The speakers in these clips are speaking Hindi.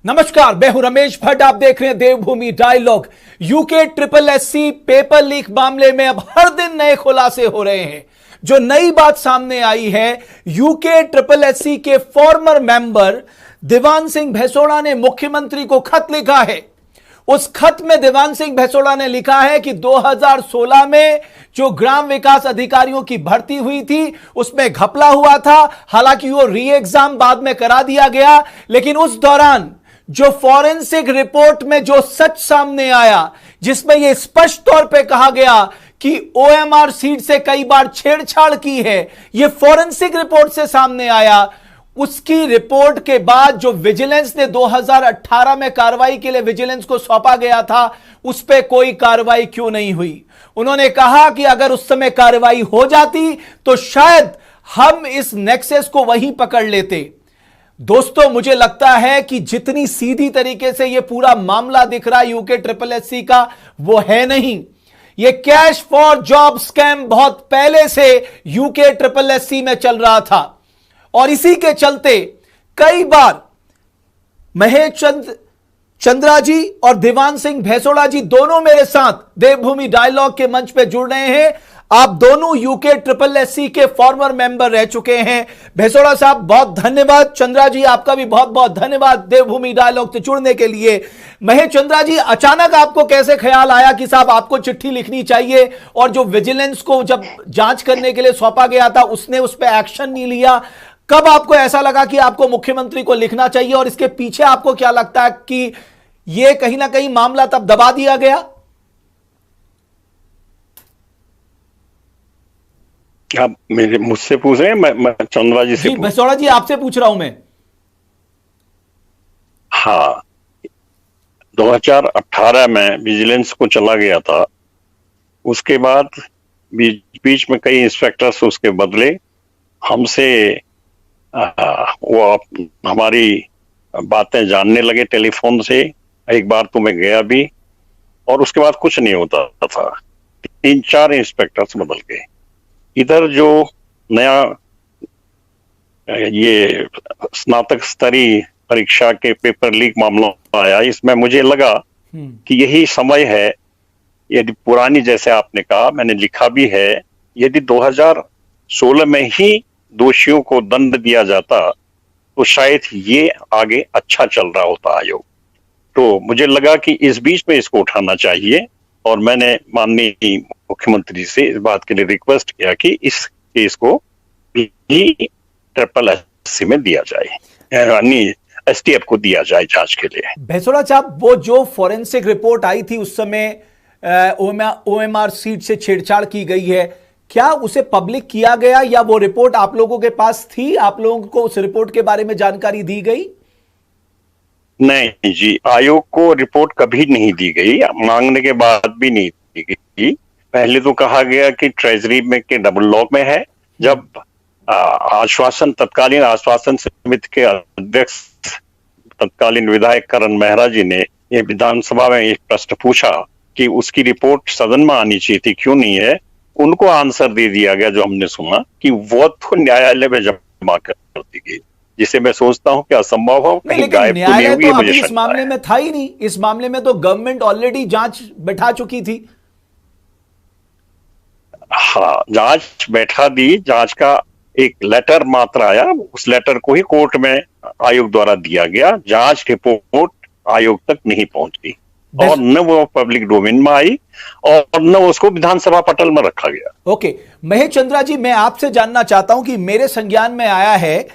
नमस्कार, मैं हूं रमेश भट्ट। आप देख रहे हैं Devbhoomi dialogue. UK triple SC paper leak मामले में अब हर दिन नए खुलासे हो रहे हैं। जो नई बात सामने आई है, यूके ट्रिपल एससी के फॉर्मर मेंबर देवान सिंह भैसोड़ा ने मुख्यमंत्री को खत लिखा है। उस खत में देवान सिंह भैसोड़ा ने लिखा है कि 2016 में जो ग्राम विकास अधिकारियों की भर्ती हुई थी उसमें घपला हुआ था। हालांकि वो री एग्जाम बाद में करा दिया गया, लेकिन उस दौरान जो फॉरेंसिक रिपोर्ट में जो सच सामने आया, जिसमें यह स्पष्ट तौर पे कहा गया कि ओएमआर सीट से कई बार छेड़छाड़ की है, यह फॉरेंसिक रिपोर्ट से सामने आया। उसकी रिपोर्ट के बाद जो विजिलेंस ने 2018 में कार्रवाई के लिए विजिलेंस को सौंपा गया था, उस पर कोई कार्रवाई क्यों नहीं हुई। उन्होंने कहा कि अगर उस समय कार्रवाई हो जाती तो शायद हम इस नेक्सस को वहीं पकड़ लेते। दोस्तों, मुझे लगता है कि जितनी सीधी तरीके से यह पूरा मामला दिख रहा है यूके ट्रिपल एससी का, वो है नहीं। यह कैश फॉर जॉब स्कैम बहुत पहले से यूके ट्रिपल एससी में चल रहा था और इसी के चलते कई बार महेश चंद्रा जी और देवान सिंह भैसोड़ा जी दोनों मेरे साथ देवभूमि डायलॉग के मंच पे जुड़ रहे हैं। आप दोनों यूके ट्रिपल एससी के फॉर्मर मेंबर रह चुके हैं। भैसोड़ा साहब, बहुत धन्यवाद। चंद्रा जी, आपका भी बहुत बहुत धन्यवाद देवभूमि डायलॉग से जुड़ने के लिए। महेश चंद्रा जी, अचानक आपको कैसे ख्याल आया कि साहब आपको चिट्ठी लिखनी चाहिए, और जो विजिलेंस को जब जांच करने के लिए सौंपा गया था उसने उस पर एक्शन नहीं लिया? कब आपको ऐसा लगा कि आपको मुख्यमंत्री को लिखना चाहिए, और इसके पीछे आपको क्या लगता है कि यह कहीं ना कहीं मामला तब दबा दिया गया? आप मुझसे पूछ रहे हैं? मैं चंद्रा जी से भैसोड़ा जी आपसे पूछ रहा हूं मैं। हाँ, 2018 में विजिलेंस को चला गया था। उसके बाद बीच में कई इंस्पेक्टर्स उसके बदले हमसे वो हमारी बातें जानने लगे टेलीफोन से। एक बार तो मैं गया भी, और उसके बाद कुछ नहीं होता था। 3-4 इंस्पेक्टर्स बदल गए। इधर जो नया ये स्नातक स्तरीय परीक्षा के पेपर लीक मामला आया, इसमें मुझे लगा कि यही समय है। यदि पुरानी, जैसे आपने कहा, मैंने लिखा भी है, यदि 2016 में ही दोषियों को दंड दिया जाता तो शायद ये आगे अच्छा चल रहा होता आयोग। तो मुझे लगा कि इस बीच में इसको उठाना चाहिए, और मैंने माननीय मुख्यमंत्री से इस बात के लिए रिक्वेस्ट किया कि इस केस को भी ट्रिपल एससी में दिया जाए, यानी एसटीएफ को दिया जाए जांच के लिए। भैसोड़ा साहब, वो जो फॉरेंसिक रिपोर्ट आई थी उस समय ओएमआर सीट से छेड़छाड़ की गई है, क्या उसे पब्लिक किया गया, या वो रिपोर्ट आप लोगों के पास थी? आप लोगों को उस रिपोर्ट के बारे में जानकारी दी गई? नहीं जी, आयोग को रिपोर्ट कभी नहीं दी गई, मांगने के बाद भी नहीं दी गई। पहले तो कहा गया कि ट्रेजरी में के डबल लॉक में है। जब तत्कालीन आश्वासन समिति के अध्यक्ष तत्कालीन विधायक करण मेहरा जी ने ये विधानसभा में एक प्रश्न पूछा कि उसकी रिपोर्ट सदन में आनी चाहिए थी, क्यों नहीं है, उनको आंसर दे दिया गया, जो हमने सुना, कि वो तो न्यायालय में जमा कर दी गई, जिसे मैं सोचता हूं कि असंभव हो, कहीं गायब तो नहीं होगी। मुझे इस मामले में था ही नहीं। इस मामले में तो गवर्नमेंट ऑलरेडी जांच बैठा चुकी थी। हाँ, जांच बैठा दी। जांच का एक लेटर मात्र आया, उस लेटर को ही कोर्ट में आयोग द्वारा दिया गया। जांच रिपोर्ट आयोग तक नहीं पहुंची, और न वो पब्लिक डोमेन में आई, और न उसको विधानसभा पटल में रखा गया। ओके, महेश चंद्रा जी, मैं आपसे जानना चाहता हूं कि मेरे संज्ञान में आया है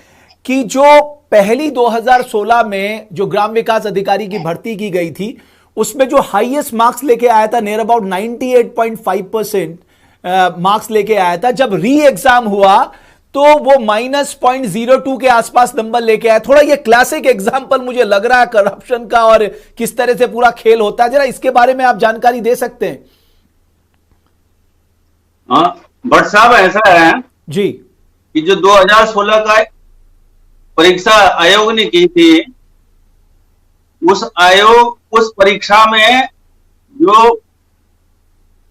कि जो पहली 2016 में जो ग्राम विकास अधिकारी की भर्ती की गई थी, उसमें जो हाईएस्ट मार्क्स लेके आया था, नियर अबाउट 98.5% मार्क्स लेके आया था, जब री एग्जाम हुआ तो वो -0.02 के आसपास नंबर लेके आया। थोड़ा ये क्लासिक एग्जाम्पल मुझे लग रहा है करप्शन का, और किस तरह से पूरा खेल होता है। जरा इसके बारे में आप जानकारी दे सकते हैं? भट्ट साहब, ऐसा है जी कि जो 2016 का परीक्षा आयोग ने की थी, उस परीक्षा में जो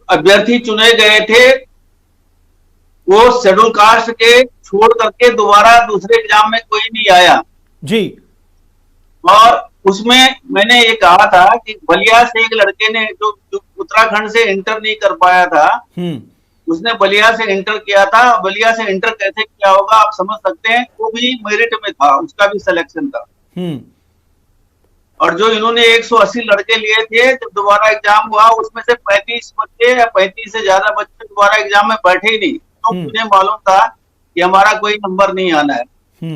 अभ्यर्थी चुने गए थे वो शेड्यूल कास्ट के छोड़ करके दोबारा दूसरे एग्जाम में कोई नहीं आया जी। और उसमें मैंने ये कहा था कि बलिया से एक लड़के ने जो उत्तराखंड से इंटर नहीं कर पाया था, उसने बलिया से इंटर किया था। बलिया से इंटर कैसे किया होगा आप समझ सकते हैं, वो भी मेरिट में था, उसका भी सिलेक्शन था। और जो इन्होंने 180 लड़के लिए थे, जब दोबारा एग्जाम हुआ उसमें से 35 बच्चे या 35 से ज्यादा बच्चे दोबारा एग्जाम में बैठे ही नहीं, तो उन्हें मालूम था कि हमारा कोई नंबर नहीं आना है।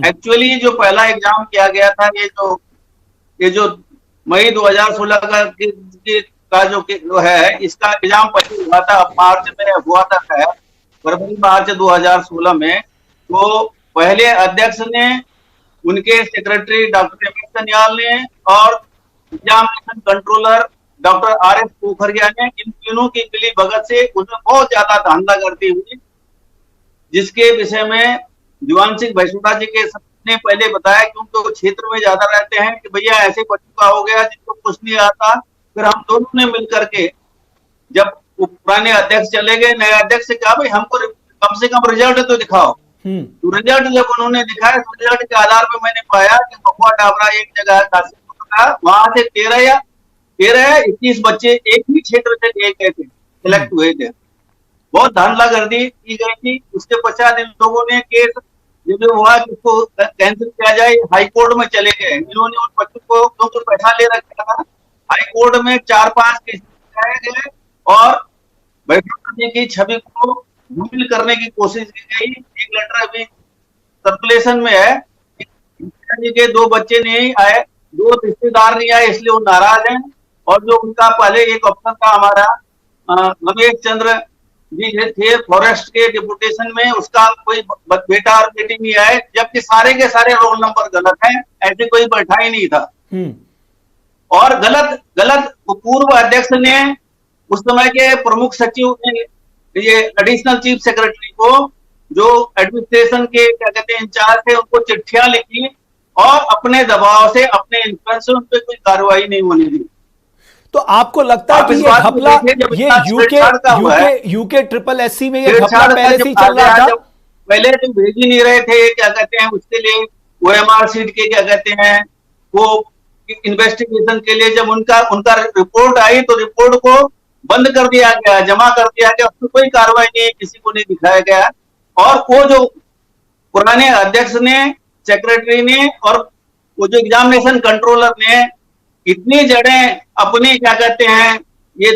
एक्चुअली जो पहला एग्जाम किया गया था, ये जो मई 2016 का जो है, इसका एग्जाम पहले हुआ था, मार्च में हुआ था, फरवरी मार्च 2016 में। तो पहले अध्यक्ष ने, उनके सेक्रेटरी डॉक्टर एम.एस. सन्याल ने और एग्जामिनेशन कंट्रोलर डॉक्टर आर.एस. पोखरिया ने, इन तीनों की मिली भगत से उसमें बहुत ज्यादा धांधलागर्दी हुई, जिसके विषय में दीवान सिंह भैंसुड़ा जी के ने पहले बताया, क्योंकि वो क्षेत्र में ज्यादा रहते हैं, कि भैया ऐसे बच्चों का हो गया जिनको कुछ नहीं आता। फिर हम दोनों ने मिलकर के, जब वो पुराने अध्यक्ष चले गए, नए अध्यक्ष से कहा भाई हमको कम से कम रिजल्ट तो दिखाओ। तो रिजल्ट जब उन्होंने दिखाया, तो रिजल्ट के आधार पर मैंने पाया कि महुआ डाबरा एक जगह है, वहां से 13 या 21 बच्चे एक ही क्षेत्र से लिए गए थे, सिलेक्ट हुए थे। बहुत धांधलागर्दी की गई थी। उसके पश्चात इन लोगों ने केस जो हुआ जिसको कैंसिल किया जाए, हाई कोर्ट में चले गए। इन्होंने उन बच्चों को क्योंकि पैसा ले रखा था, हाई कोर्ट में 4-5 केस लगाए गए और भैंसुड़ा जी की छवि को धूमिल करने की कोशिश की गई। एक लेटर अभी सर्कुलेशन में है, जी के 2 बच्चे नहीं आए, 2 रिश्तेदार नहीं आए, इसलिए वो नाराज हैं। और जो उनका पहले एक अफसर था हमारा रमेश चंद्र जी थे फॉरेस्ट के डिप्यूटेशन में, उसका कोई बेटा और बेटी नहीं आए, जबकि सारे के सारे रोल नंबर गलत हैं, ऐसे कोई बैठा ही नहीं था। और गलत पूर्व अध्यक्ष ने, उस समय के प्रमुख सचिव ने, ये एडिशनल चीफ सेक्रेटरी को, जो एडमिनिस्ट्रेशन के क्या कहते हैं इंचार्ज थे, उनको चिट्ठियां लिखी और अपने दबाव से, अपने इन्फ्लुएंस से उन पर कोई कार्रवाई नहीं होने दी। तो आपको लगता है कि ये घपला, ये यूके ट्रिपल एससी में ये घपला पहले से ही चल रहा था? पहले तो भेज ही नहीं रहे थे, क्या कहते हैं उसके लिए OMR सीट के क्या कहते हैं वो इन्वेस्टिगेशन के लिए, जब उनका रिपोर्ट आई तो रिपोर्ट को बंद कर दिया गया, जमा कर दिया गया, उसमें कोई कार्रवाई नहीं, किसी को नहीं दिखाया गया। और वो जो पुराने अध्यक्ष ने, सेक्रेटरी ने और वो जो एग्जामिनेशन कंट्रोलर ने इतनी जड़ें अपनी क्या कहते हैं ये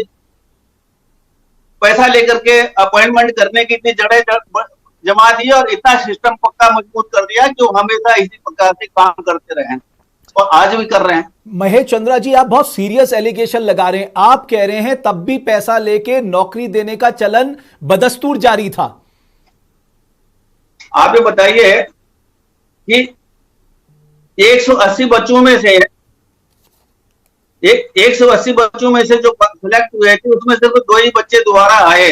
पैसा लेकर के अपॉइंटमेंट करने की इतनी जड़ें जमा दी और इतना सिस्टम पक्का मजबूत कर दिया कि वो हमेशा इसी प्रकार से काम करते रहे और आज भी कर रहे हैं। महेश चंद्रा जी, आप बहुत सीरियस एलिगेशन लगा रहे हैं। आप कह रहे हैं तब भी पैसा लेके नौकरी देने का चलन बदस्तूर जारी था। आप ये बताइए कि 180 बच्चों में से 180 बच्चों में से जो सिलेक्ट हुए थे, उसमें सिर्फ 2 ही बच्चे दोबारा आए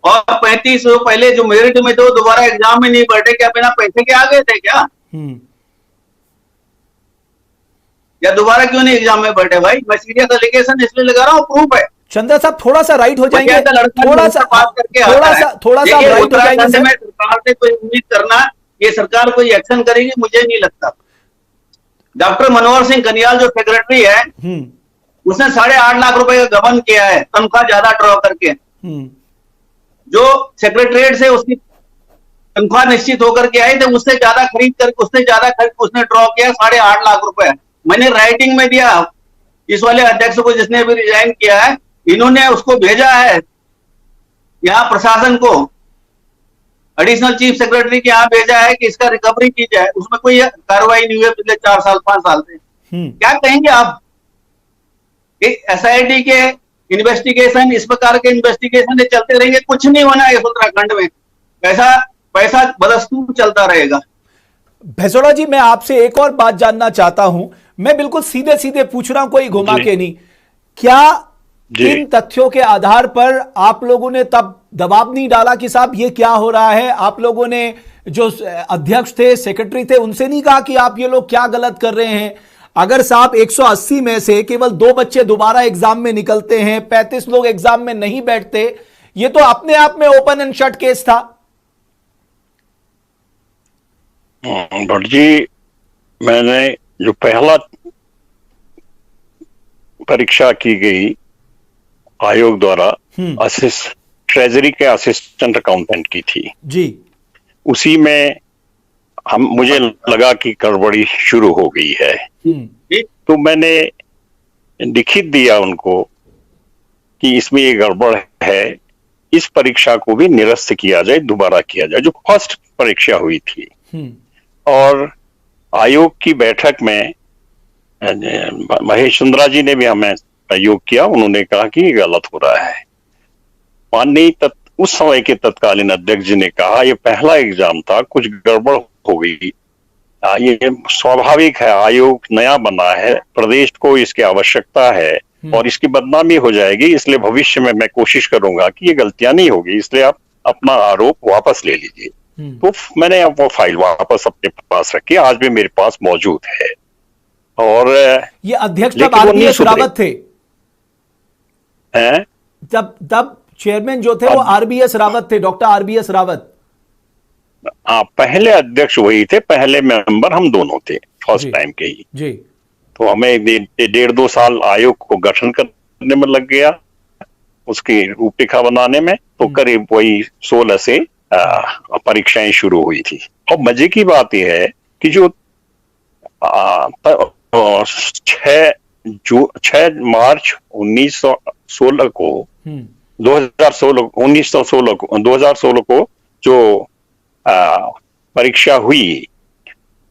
और 35 पहले जो मेरिट में थे दोबारा एग्जाम में नहीं बैठे। क्या बिना पैसे के आ गए थे क्या? या दोबारा क्यों नहीं एग्जाम में बैठे? भाई मैं सीरियस एलिगेशन इसलिए लगा रहा हूँ, प्रूफ है। चंद्रा साहब थोड़ा सा राइट हो जाएंगे, थोड़ा सा राइट हो जाएंगे। सरकार से कोई उम्मीद करना ये सरकार कोई एक्शन करेगी, मुझे नहीं लगता। डॉक्टर मनोहर सिंह कनियाल जो सेक्रेटरी है, उसने 8.5 लाख रुपए का गबन किया है, तनख्वाह ज्यादा ड्रॉ करके। जो सेक्रेटरीट से उसकी तनख्वाह निश्चित होकर के आई थे, उससे ज्यादा खरीद करके उसने ड्रॉ किया 8.5 लाख रुपए। मैंने राइटिंग में दिया इस वाले अध्यक्ष को, जिसने भी रिजाइन किया है, इन्होंने उसको भेजा है यहाँ प्रशासन को, एडिशनल चीफ सेक्रेटरी के यहाँ भेजा है कि इसका रिकवरी की जाए। उसमें कोई कार्रवाई नहीं हुई पिछले 4-5 साल से। क्या कहेंगे आप? SIT के इन्वेस्टिगेशन, इस प्रकार के इन्वेस्टिगेशन चलते रहेंगे, कुछ नहीं होना है उत्तराखंड में। पैसा बदस्तूर चलता रहेगा। भैंसुड़ा जी, मैं आपसे एक और बात जानना चाहता हूं। मैं बिल्कुल सीधे सीधे पूछ रहा हूं, कोई घुमा के नहीं। क्या इन तथ्यों के आधार पर आप लोगों ने तब दबाव नहीं डाला कि साहब ये क्या हो रहा है? आप लोगों ने जो अध्यक्ष थे, सेक्रेटरी थे, उनसे नहीं कहा कि आप ये लोग क्या गलत कर रहे हैं? अगर साहब 180 में से केवल 2 बच्चे दोबारा एग्जाम में निकलते हैं, 35 लोग एग्जाम में नहीं बैठते, ये तो अपने आप में ओपन एंड शट केस था। भट्ट जी, मैंने जो पहला परीक्षा की गई आयोग द्वारा ट्रेजरी के असिस्टेंट अकाउंटेंट की थी जी। उसी में मुझे लगा कि गड़बड़ी शुरू हो गई है। तो मैंने लिखित दिया उनको कि इसमें ये गड़बड़ है, इस परीक्षा को भी निरस्त किया जाए, दोबारा किया जाए, जो फर्स्ट परीक्षा हुई थी। और आयोग की बैठक में महेश चंद्रा जी ने भी हमें सहयोग किया। उन्होंने कहा कि ये गलत हो रहा है। माननीय उस समय के तत्कालीन अध्यक्ष जी ने कहा ये पहला एग्जाम था, कुछ गड़बड़ हो गई, ये स्वाभाविक है, आयोग नया बना है, प्रदेश को इसकी आवश्यकता है और इसकी बदनामी हो जाएगी, इसलिए भविष्य में मैं कोशिश करूंगा कि ये गलतियां नहीं होगी, इसलिए आप अपना आरोप वापस ले लीजिए। तो मैंने वो फाइल वापस अपने पास रखी, आज भी मेरे पास मौजूद है। और ये अध्यक्ष तब आरबीएस रावत थे हैं? तब चेयरमैन जो थे वो आरबीएस रावत थे, डॉक्टर आरबीएस रावत। हाँ, पहले अध्यक्ष वही थे, पहले मेंबर हम दोनों थे फर्स्ट टाइम के ही जी। तो हमें 1.5-2 साल आयोग को गठन करने में लग गया, उसकी रूपरेखा बनाने में। तो करीब वही 16 से परीक्षाएं शुरू हुई थी। और मजे की बात यह है कि जो 6 मार्च 1916 को 2016 को जो परीक्षा हुई,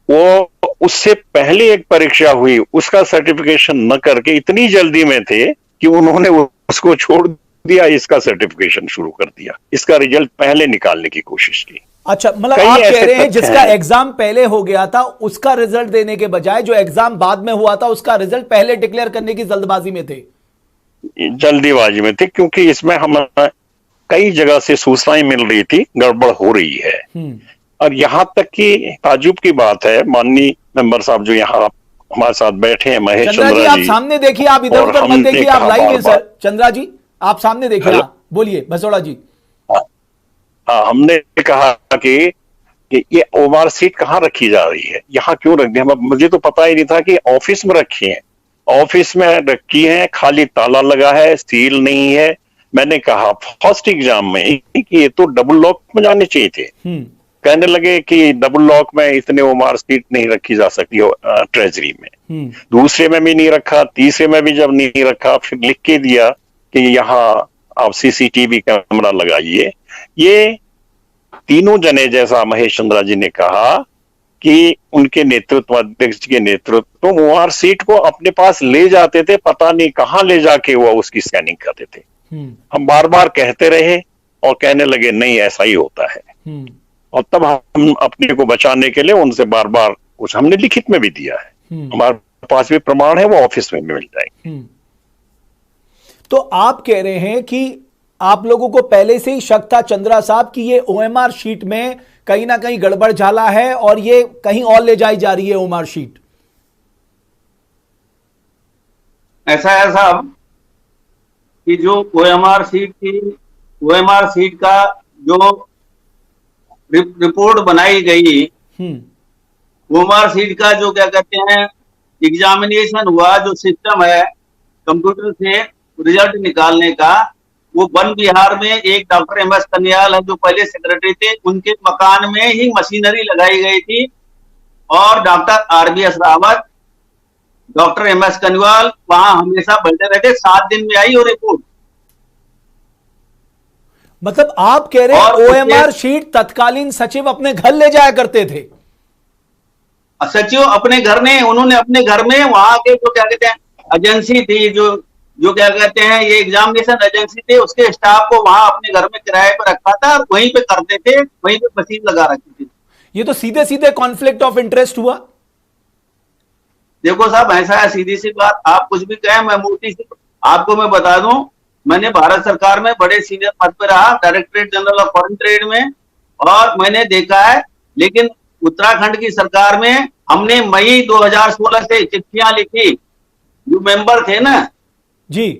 वो उससे पहले एक परीक्षा हुई, उसका सर्टिफिकेशन न करके इतनी जल्दी में थे कि उन्होंने उसको छोड़ दिया, इसका सर्टिफिकेशन शुरू कर दिया, इसका रिजल्ट पहले निकालने की कोशिश की। अच्छा, मतलब आप कह रहे हैं जिसका एग्जाम पहले हो गया था उसका रिजल्ट देने के बजाय जो एग्जाम बाद में हुआ था उसका रिजल्ट पहले डिक्लेयर करने की जल्दबाजी में थे। जल्दीबाजी में थे, क्योंकि इसमें हम कई जगह से सूचनाएं मिल रही थी गड़बड़ हो रही है। और यहाँ तक कि ताजुब की बात है, माननीय मेंबर साहब जो यहाँ हमारे साथ बैठे हैं, महेश चंद्रा जी, आप सामने देखिए, आप इधर उधर मत देखिए, आप लाइव हैं सर। चंद्रा जी आप सामने देखिए, बोलिए भसोड़ा जी। हाँ, हमने कहा कि ये ओमार सीट कहाँ रखी जा रही है, यहाँ क्यों रख दी? मुझे तो पता ही नहीं था कि ऑफिस में रखी है, ऑफिस में रखी है, खाली ताला लगा है, सील नहीं है। मैंने कहा फर्स्ट एग्जाम में कि ये तो डबल लॉक में जाने चाहिए थे। कहने लगे कि डबल लॉक में इतने ओमार सीट नहीं रखी जा सकती हो ट्रेजरी में। दूसरे में भी नहीं रखा, तीसरे में भी जब नहीं रखा, फिर लिख के दिया कि यहाँ आप सीसीटीवी कैमरा लगाइए। ये तीनों जने, जैसा महेश चंद्रा जी ने कहा कि उनके नेतृत्व, अध्यक्ष के नेतृत्व, ओमार सीट को अपने पास ले जाते थे, पता नहीं कहां ले जाके वो उसकी स्कैनिंग करते थे। हम बार बार कहते रहे और कहने लगे नहीं ऐसा ही होता है। और तब हम अपने को बचाने के लिए उनसे बार बार कुछ हमने लिखित में भी दिया है, हमारे पास भी प्रमाण है, वो ऑफिस में भी मिल जाएंगे। तो आप कह रहे हैं कि आप लोगों को पहले से ही शक था चंद्रा साहब कि ये ओएमआर शीट में कहीं ना कहीं गड़बड़ झाला है और ये कहीं और ले जाई जा रही है ओएमआर शीट। ऐसा है साहब कि जो ओएमआर शीट का जो रिपोर्ट बनाई गई, ओएमआर शीट का जो क्या कहते हैं एग्जामिनेशन हुआ, जो सिस्टम है कंप्यूटर से रिजल्ट निकालने का, वो वन बिहार में एक डॉक्टर एम एस कन्याल है जो पहले सेक्रेटरी थे, उनके मकान में ही मशीनरी लगाई गई थी और doctor RBS Rawat, doctor M S Kanyal वहां हमेशा बैठे रहते। 7 दिन में आई वो रिपोर्ट। मतलब आप कह रहे हैं ओएमआर शीट तत्कालीन सचिव अपने घर ले जाया करते थे? सचिव अपने घर में, उन्होंने अपने घर में वहां के जो क्या कहते हैं एजेंसी थी, जो क्या कहते हैं ये एग्जामिनेशन एजेंसी थे, उसके स्टाफ को वहां अपने घर में किराए पर रखा था, वहीं पे करते थे, वहीं पे मशीन लगा रखी थी। ये तो सीधे सीधे कॉन्फ्लिक्ट ऑफ इंटरेस्ट हुआ। देखो साहब ऐसा है, सीधी सी बात, आप कुछ भी कहें, मैं मोटी सी आपको मैं बता दूं, मैंने भारत सरकार में बड़े सीनियर पद पर रहा, directorate general of foreign trade में, और मैंने देखा है। लेकिन उत्तराखंड की सरकार में हमने मई 2016 से चिट्ठियां लिखी, जो मेंबर थे ना जी,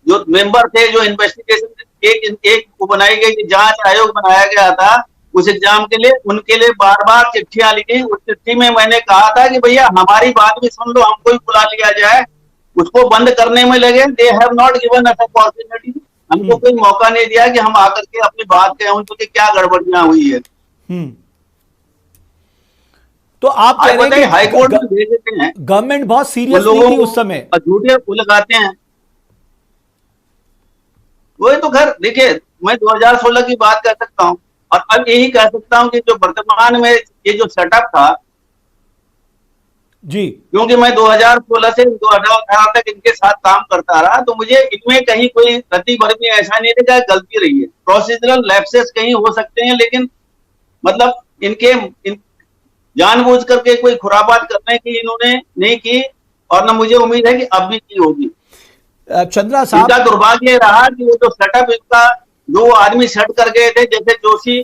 जो मेंबर थे, जो इन्वेस्टिगेशन एक वो बनाई गई थी, जांच आयोग बनाया गया था, उस एग्जाम के लिए, उनके लिए बार बार चिट्ठियां लिखी। उस चिट्ठी में मैंने कहा था कि भैया हमारी बात भी सुन लो, हमको भी बुला लिया जाए। उसको बंद करने में लगे। They have not given us opportunity. हमको कोई मौका नहीं दिया कि हम आकर के अपनी बात कहें उनको कि क्या गड़बड़ियां हुई है। तो आप कह रहे हैं कि हाईकोर्ट में भेज देते हैं, गवर्नमेंट बहुत सीरियस नहीं थी उस समय, झूठे फूल लगाते हैं। वही तो खैर देखिए, मैं 2016 की बात कर सकता हूं और अब यही कह सकता हूं कि जो वर्तमान में ये जो सेटअप था जी, क्योंकि मैं 2016 से 2018 तक इनके साथ काम करता रहा, तो मुझे इनमें कहीं कोई रति भर भी ऐसा नहीं लगा गलती रही है। प्रोसीजरल लैप्सेस कहीं हो सकते हैं, लेकिन मतलब इनके जानबूझ करके कोई खुराबात करने की इन्होंने नहीं की और न मुझे उम्मीद है कि अब भी की होगी। चंद्रा साहब, इनका दुर्भाग्य रहा कि वो जो सेटअप इनका जो आदमी सेट कर गए थे, जैसे जोशी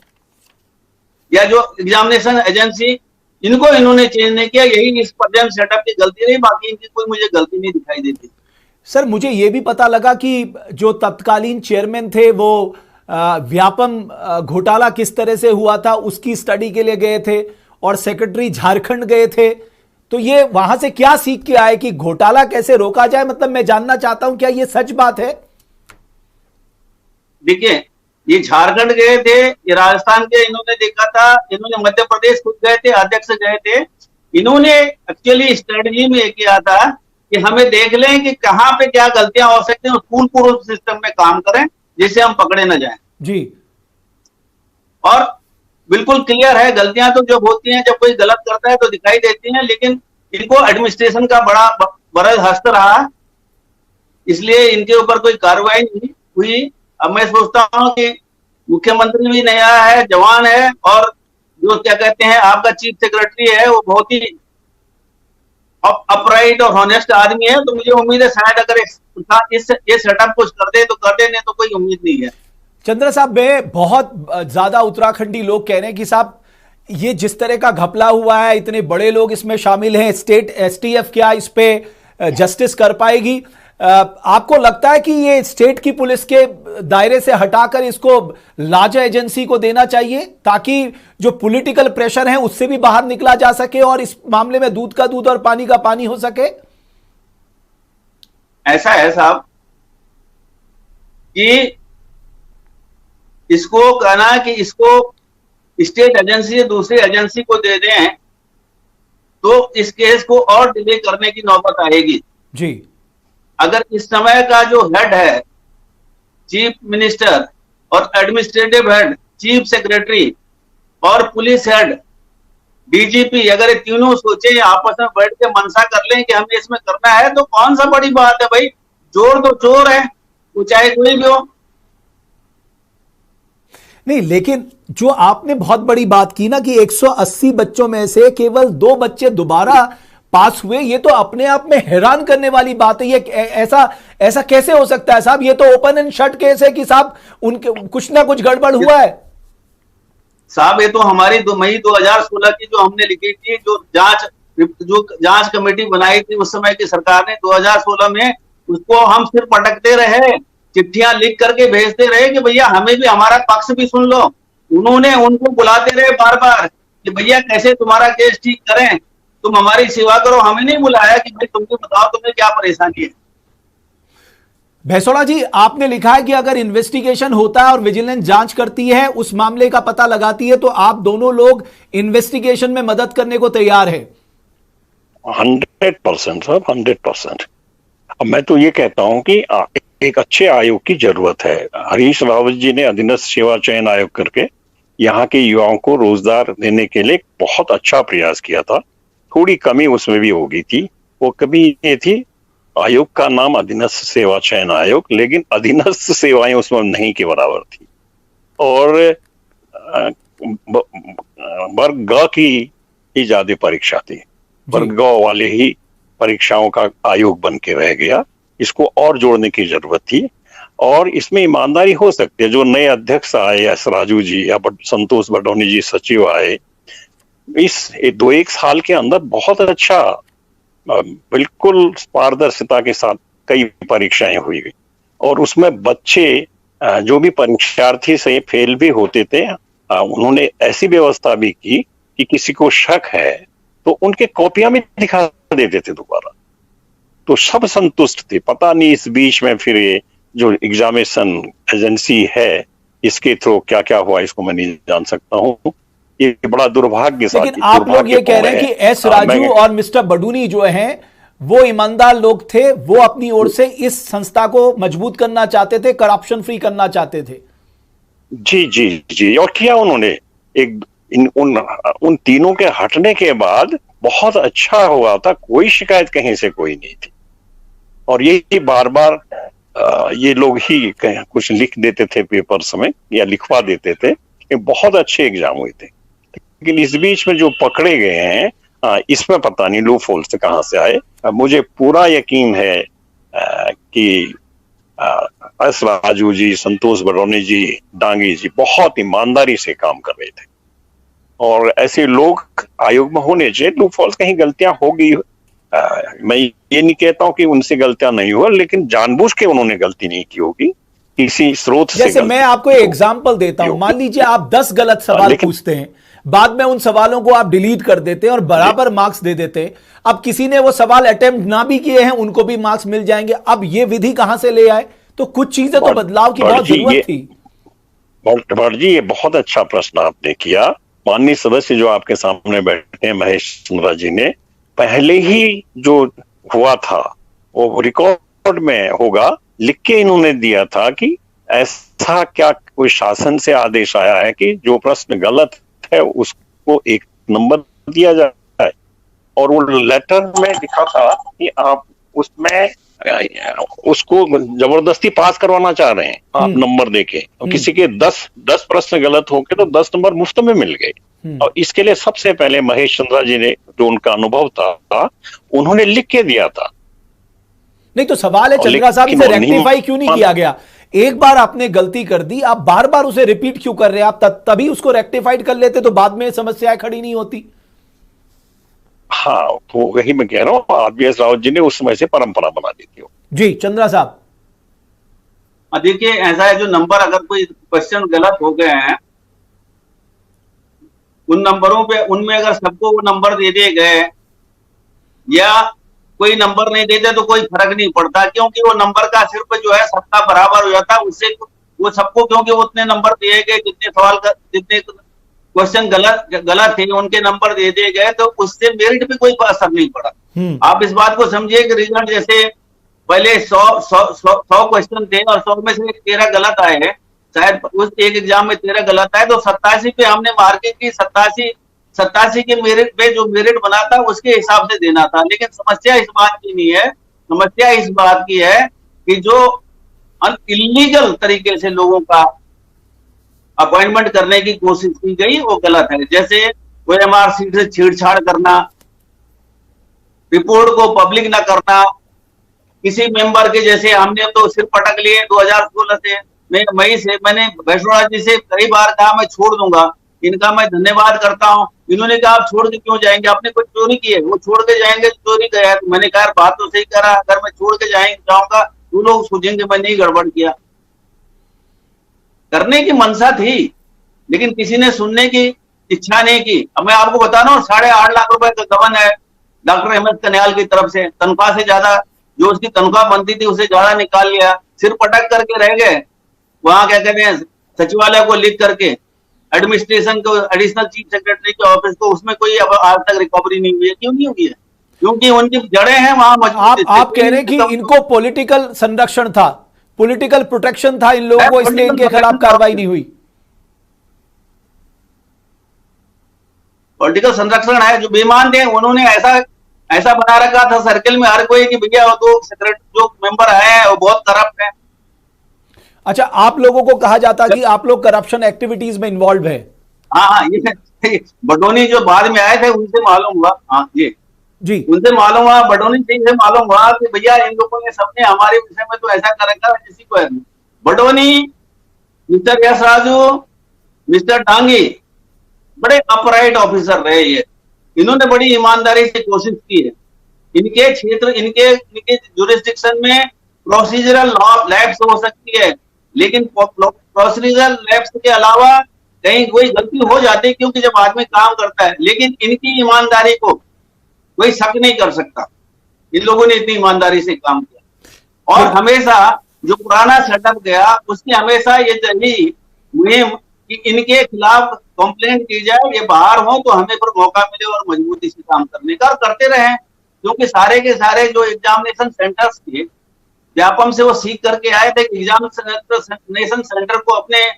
या जो एग्जामिनेशन एजेंसी, इनको इन्होंने चेंज नहीं किया। यही इस प्रेजेंट सेटअप की गलती रही, बाकी इनकी कोई मुझे गलती नहीं दिखाई देती। सर मुझे यह भी पता लगा कि जो तत्कालीन चेयरमैन थे वो व्यापम घोटाला किस तरह से हुआ था उसकी स्टडी के लिए गए थे और सेक्रेटरी झारखंड गए थे। तो ये वहां से क्या सीख के आए कि घोटाला कैसे रोका जाए? मतलब मैं जानना चाहता हूं क्या ये सच बात है? देखिए, ये झारखंड गए थे, ये राजस्थान के इन्होंने देखा था, इन्होंने मध्य प्रदेश खुद गए थे, अध्यक्ष गए थे। इन्होंने एक्चुअली स्ट्रेटजी में किया था कि हमें देख लें कि कहां पे क्या गलतियां हो सकती हैं, फूल प्रूफ सिस्टम में काम करें जिससे हम पकड़े न जाएं। जी, और बिल्कुल क्लियर है, गलतियां तो जब होती हैं, जब कोई गलत करता है तो दिखाई देती हैं, लेकिन इनको एडमिनिस्ट्रेशन का बड़ा हस्त रहा, इसलिए इनके ऊपर कोई कार्रवाई नहीं हुई। अब मैं सोचता हूं कि मुख्यमंत्री भी नया है, जवान है, और जो क्या कहते हैं आपका चीफ सेक्रेटरी है वो बहुत ही अपराइट और हॉनेस्ट आदमी है। तो मुझे उम्मीद है शायद अगर ये सेटअप कुछ कर दे तो कर दे, नहीं तो कोई उम्मीद नहीं है। चंद्र साहब, मैं बहुत ज्यादा उत्तराखंडी लोग कह रहे हैं कि साहब ये जिस तरह का घपला हुआ है, इतने बड़े लोग इसमें शामिल हैं, स्टेट एसटीएफ क्या इस पे जस्टिस कर पाएगी? आपको लगता है कि ये स्टेट की पुलिस के दायरे से हटाकर इसको लाजा एजेंसी को देना चाहिए ताकि जो पॉलिटिकल प्रेशर है उससे भी बाहर निकला जा सके और इस मामले में दूध का दूध और पानी का पानी हो सके? ऐसा है साहब कि इसको कहना कि इसको स्टेट एजेंसी से दूसरी एजेंसी को दे दें तो इस केस को और डिले करने की नौबत आएगी जी। अगर इस समय का जो हेड है, चीफ मिनिस्टर और एडमिनिस्ट्रेटिव हेड, चीफ सेक्रेटरी और पुलिस हेड, डीजीपी, अगर ये तीनों सोचे आपस में बैठ के मनसा कर लें कि हमें इसमें करना है, तो कौन सा बड़ी बात है भाई? चोर तो चोर है, वो चाहे कोई भी हो। नहीं, लेकिन जो आपने बहुत बड़ी बात की ना कि 180 बच्चों में से केवल 2 बच्चे दोबारा पास हुए, ये तो अपने आप में हैरान करने वाली बात है। ये ऐसा कैसे हो सकता है साहब? ये तो ओपन एंड शट केस है कि साहब उनके कुछ ना कुछ गड़बड़ हुआ है। साहब ये तो हमारी मई 2016 की जो हमने लिखी थी, जो जांच कमेटी बनाई थी उस समय की सरकार ने 2016 में, उसको हम सिर्फ पटकते रहे, चिट्ठियां लिख करके भेजते रहे कि भैया हमें भी हमारा पक्ष भी सुन लो। उन्होंने उनको बुलाते रहे बार बार कि भैया कैसे तुम्हारा केस ठीक करें, तुम हमारी सेवा करो। हमें नहीं बुलाया कि भाई तुमको बताओ तुम्हें क्या परेशानी है। भैसोड़ा जी, आपने लिखा है कि अगर इन्वेस्टिगेशन होता है और विजिलेंस जांच करती है, उस मामले का पता लगाती है, तो आप दोनों लोग इन्वेस्टिगेशन में मदद करने को तैयार है। 100% साहब, 100%। अब मैं तो ये कहता हूं कि एक अच्छे आयोग की जरूरत है। हरीश रावत जी ने अधीनस्थ सेवा चयन आयोग करके यहाँ के युवाओं को रोजगार देने के लिए बहुत अच्छा प्रयास किया था। थोड़ी कमी उसमें भी हो गई थी। वो कभी ये थी, आयोग का नाम अधीनस्थ सेवा चयन आयोग, लेकिन अधीनस्थ सेवाएं उसमें नहीं के बराबर थी। और वर्ग ग की ही ज्यादा परीक्षा थी, वर्ग ग वाले ही परीक्षाओं का आयोग बन के रह गया। इसको और जोड़ने की जरूरत थी और इसमें ईमानदारी हो सकती है। जो नए अध्यक्ष आए, एस राजू जी या संतोष बडौनी जी सचिव आए, इस 2-1 साल के अंदर बहुत अच्छा, बिल्कुल पारदर्शिता के साथ कई परीक्षाएं हुई और उसमें बच्चे जो भी परीक्षार्थी से फेल भी होते थे उन्होंने ऐसी व्यवस्था भी की कि किसी को शक है तो उनके कॉपियां भी दिखा देते थे दोबारा, तो सब संतुष्ट थे। पता नहीं इस बीच में फिर ये जो एग्जामिनेशन एजेंसी है इसके थ्रू क्या क्या हुआ, इसको मैं नहीं जान सकता हूँ। ये बड़ा दुर्भाग्य। लेकिन आप लोग ये कह रहे हैं कि एस राजू और मिस्टर बडूनी जो हैं वो ईमानदार लोग थे, वो अपनी ओर से इस संस्था को मजबूत करना चाहते थे, करप्शन फ्री करना चाहते थे। जी जी जी, और किया उन्होंने। उन तीनों के हटने के बाद बहुत अच्छा हुआ था, कोई शिकायत कहीं से कोई नहीं थी। और यही बार बार ये लोग ही कुछ लिख देते थे पेपर्स में या लिखवा देते थे कि बहुत अच्छे एग्जाम हुए थे। लेकिन इस बीच में जो पकड़े गए हैं इसमें पता नहीं लूप होल से कहां से आए। मुझे पूरा यकीन है कि एस राजू जी, संतोष बडोनी जी, डांगी जी बहुत ईमानदारी से काम कर रहे थे, और ऐसे लोग आयोग में होने चाहिए। लूप होल्स कहीं गलतियां होगी, मैं ये नहीं कहता हूं कि उनसे गलतियां नहीं हुआ, लेकिन जानबूझ के उन्होंने गलती नहीं की होगी, किसी स्रोत से। जैसे मैं आपको एक एग्जांपल देता हूं, मान लीजिए आप 10 गलत सवाल पूछते हैं, बाद में उन सवालों को आप डिलीट कर देते हैं और बराबर मार्क्स दे देते हैं। अब किसी ने वो सवाल अटेम्प्ट ना भी किए हैं उनको भी मार्क्स मिल जाएंगे। अब ये विधि कहां से ले आए? तो कुछ चीजें तो बदलाव की बहुत जरूरत थी। भट्ट जी, ये बहुत अच्छा प्रश्न आपने किया। माननीय सदस्य जो आपके सामने बैठे हैं महेश चंद्रा जी ने पहले ही जो हुआ था वो रिकॉर्ड में होगा, लिख के इन्होंने दिया था कि ऐसा क्या कोई शासन से आदेश आया है कि जो प्रश्न गलत है उसको 1 नंबर दिया जाए। और वो लेटर में लिखा था कि आप उसमें उसको जबरदस्ती पास करवाना चाह रहे हैं आप नंबर देके, और किसी के 10 प्रश्न गलत हो गए तो 10 नंबर मुफ्त में मिल गए। और इसके लिए सबसे पहले महेश चंद्रा जी ने, जो उनका अनुभव था, उन्होंने लिख के दिया था। नहीं तो सवाल है चंद्रा साहब, इसे रेक्टिफाई क्यों नहीं किया गया? एक बार आपने गलती कर दी, आप बार बार उसे रिपीट क्यों कर रहे हैं? आप तभी उसको रेक्टिफाइड कर लेते तो बाद में समस्याएं खड़ी नहीं होती। हाँ, तो वही मैं कह रहा हूँ, आरबीएस रावत जी ने उस समय से परंपरा बना दी थी। जी चंद्रा साहब, देखिए ऐसा है, जो नंबर अगर कोई क्वेश्चन गलत हो गए हैं उन नंबरों पे, उनमें अगर सबको वो नंबर दे दिए गए या कोई नंबर नहीं देते तो कोई फर्क नहीं पड़ता, क्योंकि वो नंबर का सिर्फ जो है सबका बराबर हो जाता। उससे वो सबको, क्योंकि उतने नंबर दिए गए, जितने क्वेश्चन गलत थे उनके नंबर दे दिए गए, तो उससे मेरिट पे कोई असर नहीं पड़ा। आप इस बात को समझिए कि रिजल्ट जैसे पहले 100 क्वेश्चन थे और 100 में से 13 गलत आए हैं, शायद उस एक एग्जाम में 13 गलत आए, तो 87 पे हमने मार्किंग की, 87 के मेरिट पे जो मेरिट बना था उसके हिसाब से देना था। लेकिन समस्या इस बात की नहीं है, समस्या इस बात की है कि जो इलीगल तरीके से लोगों का अपॉइंटमेंट करने की कोशिश की गई वो गलत है। जैसे OMR सीट से छेड़छाड़ करना, रिपोर्ट को पब्लिक ना करना, किसी मेंबर के, जैसे हमने तो सिर पटक लिए 2016 से, मई से मैंने वैष्णोराज जी से कई बार कहा मैं छोड़ दूंगा, इनका मैं धन्यवाद करता हूं। इन्होंने कहा आप छोड़ के क्यों जाएंगे, आपने कुछ चोरी की है, वो छोड़ के जाएंगे चोरी किया है। मैंने कहा बात तो सही करा, अगर मैं छोड़ के जाऊंगा तो लोग सोचेंगे मैंने ही गड़बड़ किया। करने की मंशा थी लेकिन किसी ने सुनने की इच्छा नहीं की। अब मैं आपको बता रहा हूँ 8.5 लाख रुपए का गबन है डॉक्टर MS कन्याल की तरफ से, तनख्वाह से ज्यादा, जो उसकी तनख्वाह बनती थी उससे ज्यादा निकाल लिया, सिर पटक करके रह गए। वहां क्या कहते हैं, सचिवालय को लिख करके, एडमिनिस्ट्रेशन को, एडिशनल चीफ सेक्रेटरी के ऑफिस को, उसमें कोई अब आज तक रिकवरी नहीं हुई है। क्यों नहीं हुई है? क्योंकि उनकी जड़ें हैं वहां मजबूत। आप कह रहे हैं कि इनको पॉलिटिकल संरक्षण था, पॉलिटिकल प्रोटेक्शन था इन लोगों को, इसलिए इनके खिलाफ कार्रवाई नहीं हुई। पॉलिटिकल संरक्षण है, जो बेईमान थे उन्होंने ऐसा बना रखा था सर्किल में हर कोई कि भैया वो तो सेक्रेटरी जो मेंबर है वो बहुत करप्ट है। अच्छा, आप लोगों को कहा जाता कि आप लोग करप्शन एक्टिविटीज में इन्वॉल्व है? हाँ, ये बडोनी जो बाद में आए थे उनसे मालूम हुआ। हाँ जी, उनसे मालूम हुआ, बडोनी जी से मालूम हुआ कि भैया इन लोगों ने सबने हमारे विषय में तो ऐसा कर रखा है किसी को है। Badoni, mister S Raju, mister Dangi बड़े अपराइट ऑफिसर रहे। ये इन्होंने बड़ी ईमानदारी से कोशिश की है। इनके क्षेत्र, इनके जुरिस्डिक्शन में प्रोसीजरल लैब्स हो सकती है, लेकिन प्रोसीजरल लैब्स के अलावा कहीं कोई गलती हो जाती है, क्योंकि जब आदमी काम करता है, लेकिन इनकी ईमानदारी को कोई शक नहीं कर सकता। इन लोगों ने इतनी ईमानदारी से काम किया और हमेशा जो पुराना सेटअप गया उसकी हमेशा ये रही मुहिम कि इनके खिलाफ कंप्लेंट की जाए, ये बाहर हो तो हमें पर मौका मिले और मजबूती से काम करने का, और करते रहे। क्योंकि सारे के सारे जो एग्जामिनेशन सेंटर्स थे व्यापम से वो सीख करके आए थे कि एग्जामिनेशन सेंटर को अपने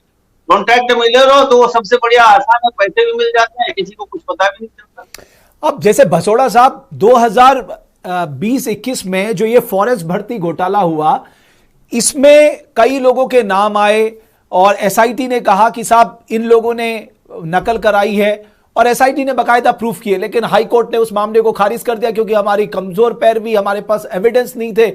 कॉन्ट्रैक्ट मिले रहो तो वो सबसे बढ़िया आसान है, पैसे भी मिल जाते हैं, किसी को कुछ पता भी नहीं चलता। अब जैसे भसोड़ा साहब 2020-21 में जो ये फॉरेस्ट भर्ती घोटाला हुआ, इसमें कई लोगों के नाम आए और एसआईटी ने कहा कि साहब इन लोगों ने नकल कराई है, और एसआईटी ने बाकायदा प्रूफ किए, लेकिन हाई कोर्ट ने उस मामले को खारिज कर दिया क्योंकि हमारी कमजोर पैरवी, हमारे पास एविडेंस नहीं थे।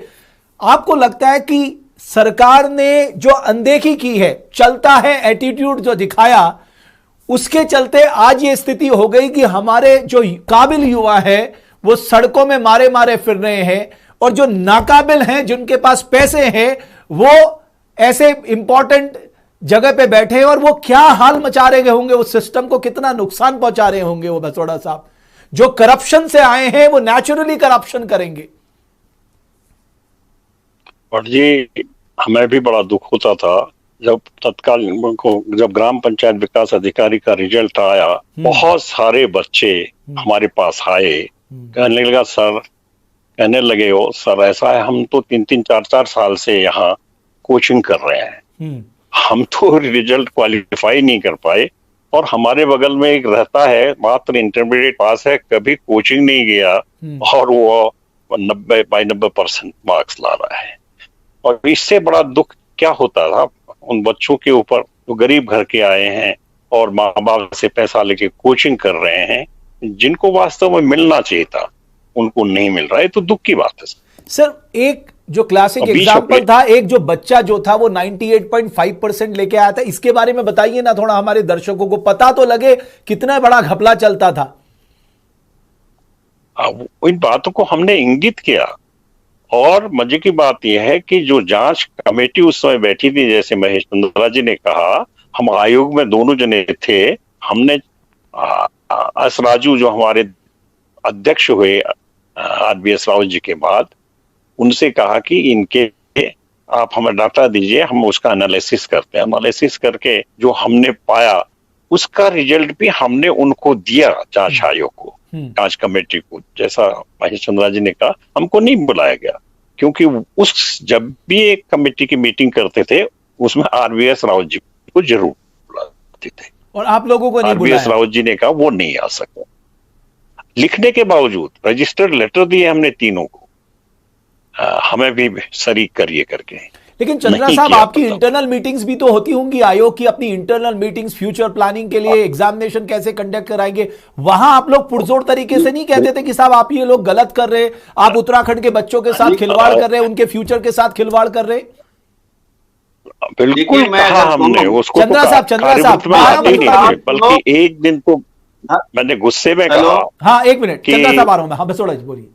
आपको लगता है कि सरकार ने जो अनदेखी की है, चलता है एटीट्यूड जो दिखाया, उसके चलते आज ये स्थिति हो गई कि हमारे जो काबिल युवा है वो सड़कों में मारे मारे फिर रहे हैं, और जो नाकाबिल हैं, जिनके पास पैसे हैं, वो ऐसे इंपॉर्टेंट जगह पे बैठे हैं, और वो क्या हाल मचा रहे होंगे, उस सिस्टम को कितना नुकसान पहुंचा रहे होंगे वो भसोड़ा साहब। जो करप्शन से आए हैं वो नेचुरली करप्शन करेंगे। और जी हमें भी बड़ा दुख होता था जब तत्काल जब ग्राम पंचायत विकास अधिकारी का रिजल्ट आया, बहुत सारे बच्चे हमारे पास आए, कहने लगे हो सर ऐसा है, हम तो 3-3, 4-4 साल से यहाँ कोचिंग कर रहे हैं, हम तो रिजल्ट क्वालिफाई नहीं कर पाए, और हमारे बगल में एक रहता है मात्र इंटरमीडिएट पास है, कभी कोचिंग नहीं गया, और वो 90% मार्क्स ला रहा है। और इससे बड़ा दुख क्या होता था उन बच्चों के ऊपर जो गरीब घर के आए हैं और माँ बाप से पैसा लेके कोचिंग कर रहे हैं, जिनको वास्तव में मिलना चाहिए था उनको नहीं मिल रहा है, तो दुख की बात है सर। एक जो क्लासिक एग्जाम्पल था, एक जो बच्चा जो था वो 98.5% लेके आया था, इसके बारे में बताइए ना थोड़ा, हमारे दर्शकों को पता तो लगे कितना बड़ा घपला चलता था। इन बातों को हमने इंगित किया, और मजे की बात यह है कि जो जांच कमेटी उस समय बैठी थी, जैसे महेश चंद्रा जी ने कहा, हम आयोग में दोनों जने थे, हमने एस राजू जो हमारे अध्यक्ष हुए RBS राव जी के बाद, उनसे कहा कि इनके आप हमें डाटा दीजिए, हम उसका एनालिसिस करते हैं। एनालिसिस करके जो हमने पाया उसका रिजल्ट भी हमने उनको दिया जांच आयोग को, जांच कमेटी को। जैसा महेश चंद्रा जी ने कहा, हमको नहीं बुलाया गया, क्योंकि उस जब भी एक कमेटी की मीटिंग करते थे उसमें RBS राव जी को जरूर बुलाते थे, और आप लोगों को नहीं बुलाया। RBS राव जी ने कहा वो नहीं आ सकते, लिखने के बावजूद रजिस्टर्ड लेटर दिए हमने तीनों को, हमें भी शरीक करिए करके। लेकिन चंद्रा साहब, आपकी इंटरनल मीटिंग्स भी तो होती होंगी, आयोग की अपनी इंटरनल मीटिंग्स, फ्यूचर प्लानिंग के लिए एग्जामिनेशन कैसे कंडक्ट कराएंगे, वहां आप लोग पुरजोर तरीके से नहीं कहते थे कि साहब आप ये लोग गलत कर रहे, आप उत्तराखंड के बच्चों के साथ खिलवाड़ कर रहे, उनके फ्यूचर के साथ खिलवाड़ कर रहे? बिल्कुल कहा हमने उसको। चंद्रा साहब बल्कि एक दिन तो मैंने गुस्से में कहा। हाँ एक मिनट चंद्रा साहब आ रहा हूं मैं। हाँ भसोड़ा जी बोलिए।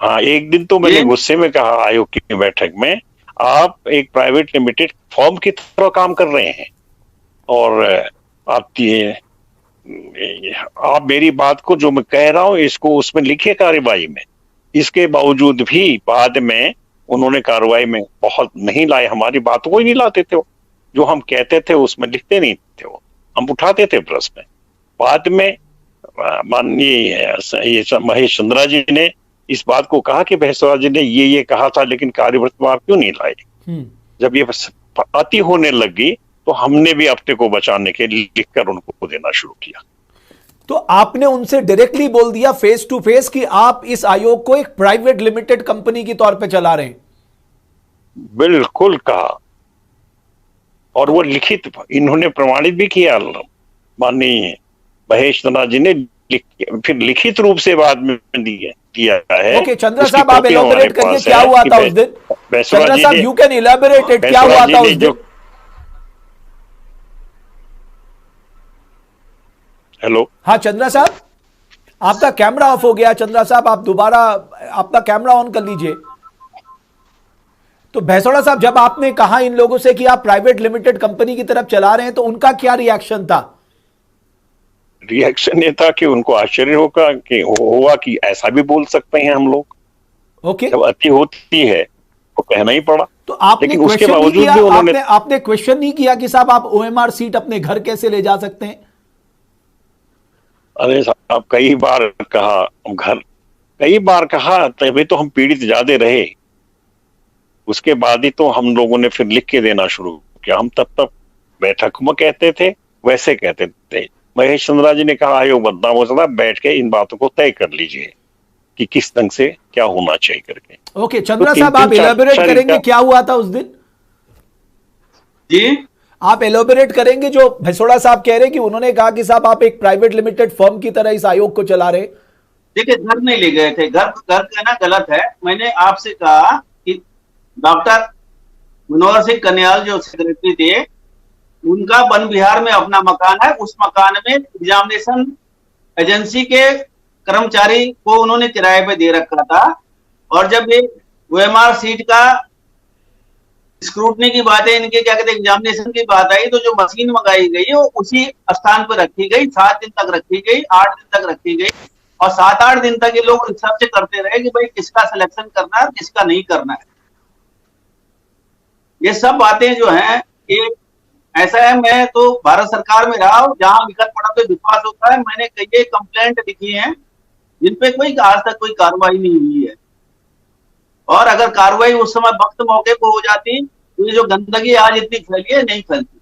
हाँ एक दिन तो मैंने गुस्से में कहा आयोग की बैठक में, आप एक प्राइवेट लिमिटेड फर्म की तरह काम कर रहे हैं, और आप मेरी बात को जो मैं कह रहा हूं इसको उसमें लिखिए कार्यवाही में। इसके बावजूद भी बाद में उन्होंने कार्रवाई में बहुत नहीं लाए, हमारी बातों को ही नहीं लाते थे, जो हम कहते थे उसमें लिखते नहीं थे, वो हम उठाते थे प्रेस में। बाद में माननीय महेश चंद्रा जी ने इस बात को कहा कि भैंसवाल जी ने ये कहा था, लेकिन कार्यवृत्त में आप क्यों नहीं लाए? जब ये अति होने लगी तो हमने भी अपने को बचाने के लिए लिखकर उनको देना शुरू किया। तो आपने उनसे डायरेक्टली बोल दिया फेस टू फेस कि आप इस आयोग को एक प्राइवेट लिमिटेड कंपनी के तौर पे चला रहे हैं? बिल्कुल कहा, और वो लिखित इन्होंने प्रमाणित भी किया माननीय महेश चंद्रा जी ने, फिर लिखित रूप से बाद में दिया है। ओके चंद्रा साहब आप इलैबोरेट करिए क्या हुआ था उस दिन। चंद्रा साहब यू कैन इलैबोरेट इट, क्या हुआ था उस दिन? हेलो हाँ चंद्रा साहब आपका कैमरा ऑफ हो गया। चंद्रा साहब आप दोबारा अपना कैमरा ऑन कर लीजिए। तो भैसोड़ा साहब, जब आपने कहा इन लोगों से कि आप प्राइवेट लिमिटेड कंपनी की तरफ चला रहे हैं, तो उनका क्या रिएक्शन था? रिएक्शन ये था कि उनको आश्चर्य हुआ कि ऐसा भी बोल सकते हैं हम लोग। ओके। जब अति होती है तो कहना ही पड़ा। तो आपने लेकिन उसके क्वेश्चन नहीं बावजूद किया, भी उन्होंने आपने क्वेश्चन नहीं किया कि साहब आप ओएमआर सीट अपने घर कैसे ले जा सकते हैं? अरे साहब, कई बार कहा, तभी तो हम पीड़ित ज्यादा रहे। उसके बाद ही तो हम लोगों ने फिर लिख के देना शुरू किया। हम तब तक बैठक में कहते थे, वैसे कहते थे। महेश चंद्रा जी ने कहा आयोग बदनाम हो सकता है, बैठ के इन बातों को तय कर लीजिए कि किस ढंग से क्या होना चाहिए करके। ओके, चंद्रा तो साहब, आप एलोबरेट करेंगे क्या हुआ था उस दिन? जी, आप एलोबरेट करेंगे? जो भैसोड़ा साहब कह रहे हैं कि उन्होंने कहा कि साहब आप एक प्राइवेट लिमिटेड फर्म की तरह इस आयोग को चला रहे। देखिए, घर नहीं ले गए थे। घर कहना गलत है। मैंने आपसे कहा कि डॉक्टर मनोहर सिंह कन्याल जो सेक्रेटरी थे, उनका वन विहार में अपना मकान है। उस मकान में एग्जामिनेशन एजेंसी के कर्मचारी को उन्होंने किराए पे दे रखा था। और जब ये ओएमआर सीट का स्क्रूटनी की बात है, इनके क्या कहते हैं एग्जामिनेशन की बात आई, तो जो मशीन मंगाई गई वो उसी स्थान पर रखी गई। 7 दिन तक रखी गई, 8 दिन तक रखी गई, और 7-8 दिन तक ये लोग रिसर्च करते रहे कि भाई किसका सिलेक्शन करना है, किसका नहीं करना है। ये सब बातें जो हैं, ये ऐसा है, मैं तो भारत सरकार में रहा हूं, जहां लिखत पढ़त पे विश्वास होता है। मैंने कई कंप्लेंट लिखी हैं जिन पे आज तक कोई कार्रवाई नहीं हुई है। और अगर कार्रवाई उस समय वक्त मौके पर हो जाती तो ये जो गंदगी आज इतनी फैली है, नहीं फैलती।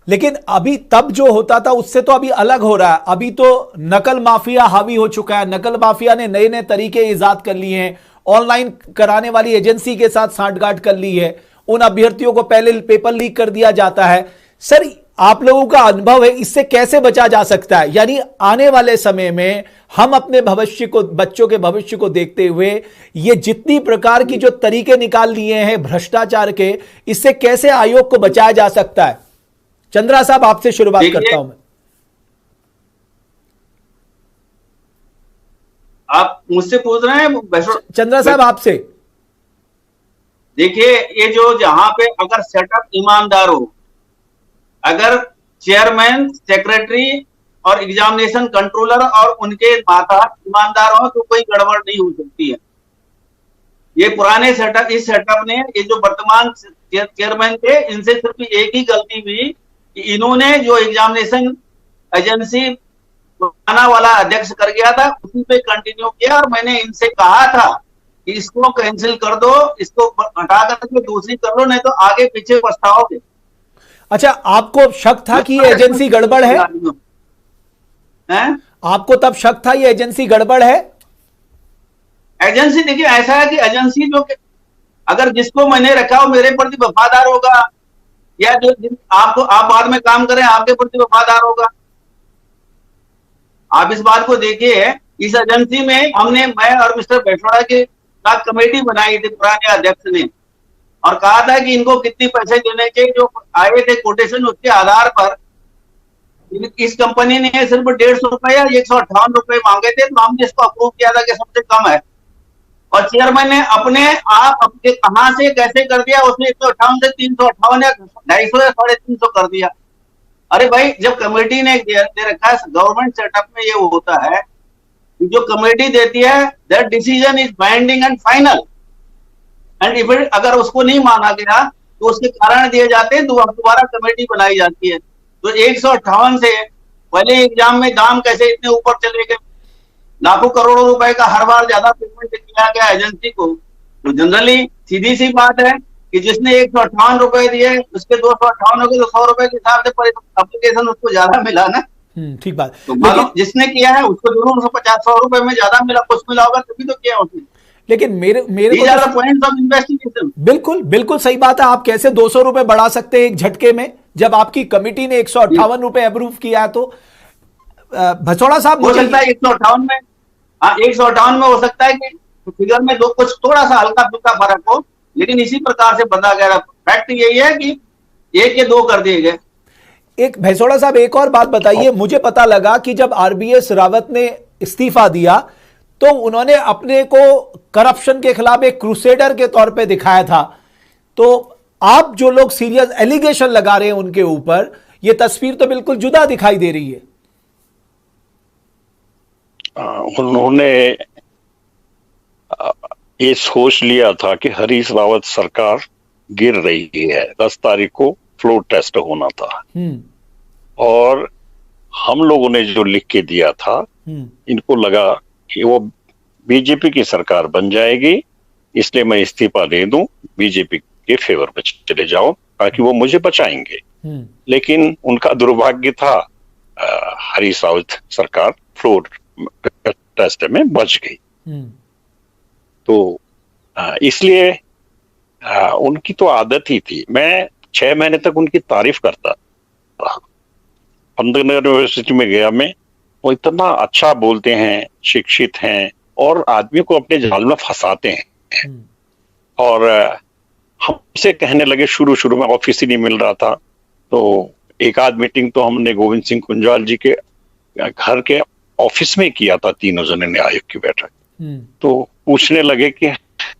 लेकिन अभी तब जो होता था उससे तो अभी अलग हो रहा है। अभी तो नकल माफिया हावी हो चुका है। नकल माफिया ने नए नए तरीके इजाद कर लिए हैं। ऑनलाइन कराने वाली एजेंसी के साथ सांठगांठ कर ली है। उन अभ्यर्थियों को पहले पेपर लीक कर दिया जाता है। सर, आप लोगों का अनुभव है, इससे कैसे बचा जा सकता है? यानी आने वाले समय में हम अपने भविष्य को, बच्चों के भविष्य को देखते हुए ये जितनी प्रकार की जो तरीके निकाल लिए हैं भ्रष्टाचार के, इससे कैसे आयोग को बचाया जा सकता है? चंद्रा साहब, आपसे शुरुआत करता हूं मैं। आप मुझसे पूछ रहे हैं चंद्रा साहब, आपसे। देखिए, ये जो जहां पे अगर सेटअप ईमानदार हो, अगर चेयरमैन, सेक्रेटरी और एग्जामिनेशन कंट्रोलर और उनके मातहत ईमानदार हो, तो कोई गड़बड़ नहीं हो सकती है। ये पुराने सेटअप, इस सेटअप ने, ये जो वर्तमान चेयरमैन थे, इनसे सिर्फ एक ही गलती हुई कि इन्होंने जो एग्जामिनेशन एजेंसी पुराना वाला अध्यक्ष कर गया था, उसी पे कंटिन्यू किया। और मैंने इनसे कहा था कि इसको कैंसिल कर दो, इसको हटा करके दूसरी कर लो, नहीं तो आगे पीछे पछताओगे। अच्छा, आपको शक था कि ये एजेंसी गड़बड़ है? आपको तब शक था ये एजेंसी गड़बड़ है? एजेंसी, देखिए ऐसा है कि एजेंसी जो अगर जिसको मैंने रखा हो मेरे प्रति वफादार होगा, या जो आपको आप बाद में काम करें आपके प्रति वफादार होगा। आप इस बात को देखिए, इस एजेंसी में हमने, मैं और मिस्टर भैसोड़ा की साथ कमेटी बनाई थी पुराने अध्यक्ष ने, और कहा था कि इनको कितने पैसे देने चाहिए। जो आए थे कोटेशन, उसके आधार पर इस कंपनी ने सिर्फ 150 रुपए या 158 रुपए मांगे थे, तो हमने इसको अप्रूव किया था कि सबसे कम है। और चेयरमैन ने अपने आप अपने कहां से कैसे कर दिया, उसने 158 से 358 या 250 या 350 कर दिया। अरे भाई, जब कमेटी ने दे रखा है, गवर्नमेंट सेटअप में ये होता है, जो कमेटी देती है, that decision is binding and final, and if अगर उसको नहीं माना गया तो उसके कारण दिए जाते हैं, तो दोबारा कमेटी बनाई जाती है। तो 158 से पहले एग्जाम में दाम कैसे इतने ऊपर चले गए, लाखों करोड़ों रुपए का हर बार ज्यादा पेमेंट किया गया एजेंसी को। तो जनरली सीधी सी बात है कि जिसने 158 रुपए दिए, उसके 258 हो गए, तो 100 रुपए के हिसाब से एप्लीकेशन उसको ज्यादा मिला ना। ठीक बात। तो जिसने किया है उसको जरूर 150-100 रुपए में ज्यादा मिला, कुछ मिला होगा तभी तो किया उसने। लेकिन मेरे को पॉइंट ऑफ इन्वेस्टिगेशन। बिल्कुल सही बात है। आप कैसे 200 रुपए बढ़ा सकते हैं एक झटके में, जब आपकी कमेटी ने 158 रुपए अप्रूव किया है? तो भैसोड़ा साहब, हो सकता है 158 में, हाँ 158 में हो सकता है कि फिगर में कुछ थोड़ा सा हल्का फुल्का फर्क हो, लेकिन इसी प्रकार से बता गया। फैक्ट यही है कि 1 के 2 कर दिए गए। एक भैसोड़ा साहब, एक और बात बताइए। मुझे पता लगा कि जब आरबीएस रावत ने इस्तीफा दिया तो उन्होंने अपने को करप्शन के खिलाफ एक क्रूसेडर के तौर पे दिखाया था। तो आप जो लोग सीरियस एलिगेशन लगा रहे हैं उनके ऊपर, ये तस्वीर तो बिल्कुल जुदा दिखाई दे रही है। उन्होंने ये सोच लिया था कि हरीश रावत सरकार गिर रही है, 10 तारीख को फ्लोर टेस्ट होना था, और हम लोगों ने जो लिख के दिया था, इनको लगा कि वो बीजेपी की सरकार बन जाएगी, इसलिए मैं इस्तीफा दे दूं, बीजेपी के फेवर में चले जाओ ताकि वो मुझे बचाएंगे। लेकिन उनका दुर्भाग्य था, हरीश रावत सरकार फ्लोर टेस्ट में बच गई। तो इसलिए उनकी तो आदत ही थी। मैं 6 महीने तक उनकी तारीफ करता रहा। पंतनगर यूनिवर्सिटी में गया मैं, वो इतना अच्छा बोलते हैं, शिक्षित हैं और आदमी को अपने जाल में फंसाते हैं। और हमसे कहने लगे, शुरू में ऑफिस ही नहीं मिल रहा था, तो एक आध मीटिंग तो हमने गोविंद सिंह कुंजाल जी के घर के ऑफिस में किया था, तीनों जने ने आयोग की बैठक। तो पूछने लगे कि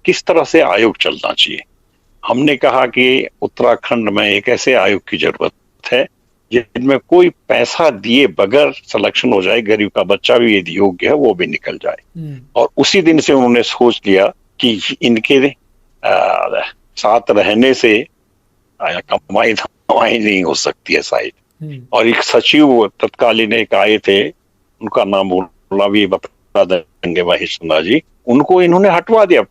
किस तरह से आयोग चलना चाहिए। हमने कहा कि उत्तराखंड में एक ऐसे आयोग की जरूरत है जिनमें कोई पैसा दिए बगैर सिलेक्शन हो जाए, गरीब का बच्चा भी यदि योग्य है वो भी निकल जाए। और उसी दिन से उन्होंने सोच लिया कि इनके साथ रहने से कमाई धमाई नहीं हो सकती है शायद। और एक सचिव तत्कालीन एक आए थे, उनका नाम बोलना भी बता देंगे, महेश चंद्रा जी, उनको इन्होंने हटवा दिया।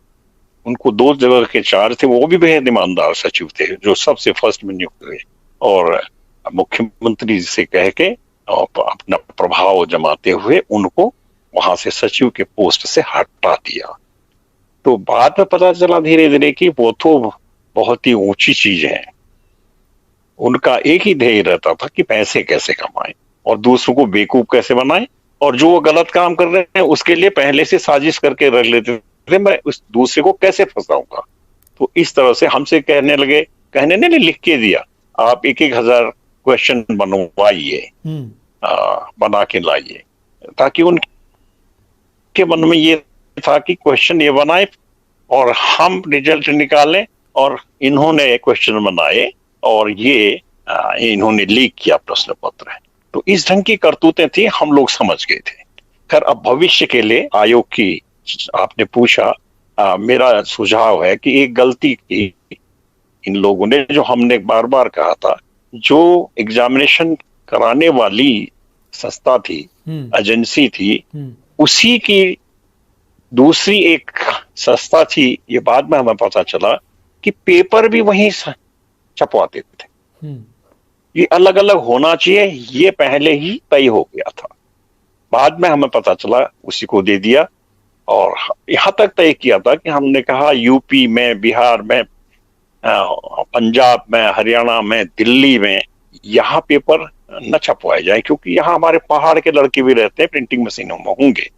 उनको 2 जगह के चार्ज थे, वो भी बेहद ईमानदार सचिव थे जो सबसे फर्स्ट में नियुक्त हुए, और मुख्यमंत्री जी से कह के और अपना प्रभाव जमाते हुए उनको वहां से सचिव के पोस्ट से हटा दिया। तो बाद में पता चला धीरे धीरे कि वो तो बहुत ही ऊंची चीज है। उनका एक ही ध्येय रहता था कि पैसे कैसे कमाएं और दूसरों को बेवकूफ कैसे बनाएं, और जो वो गलत काम कर रहे हैं उसके लिए पहले से साजिश करके रख लेते थे, मैं उस दूसरे को कैसे फंसाऊंगा। तो इस तरह से हमसे कहने लगे, कहने ने लिख के दिया, आप 1,000 क्वेश्चन बनवाइए, बना के लाइए, ताकि उनके मन में ये था कि क्वेश्चन ये बनाए और हम रिजल्ट निकालें। और इन्होंने क्वेश्चन बनाए और ये इन्होंने लीक किया प्रश्न पत्र। तो इस ढंग की करतूतें थी, हम लोग समझ गए थे। खैर, अब भविष्य के लिए आयोग की आपने पूछा, मेरा सुझाव है कि एक गलती की इन लोगों ने, जो हमने बार बार कहा था, जो एग्जामिनेशन कराने वाली संस्था थी, एजेंसी थी, उसी की दूसरी एक संस्था थी, ये बाद में हमें पता चला कि पेपर भी वहीं छपवाते थे। ये अलग अलग होना चाहिए, ये पहले ही तय हो गया था। बाद में हमें पता चला, उसी को दे दिया। और यहां तक तय किया था कि हमने कहा यूपी में, बिहार में, पंजाब में, हरियाणा में, दिल्ली में यहाँ पेपर न छपवाए जाए, क्योंकि यहाँ हमारे पहाड़ के लड़के भी रहते हैं, प्रिंटिंग मशीनों में होंगे,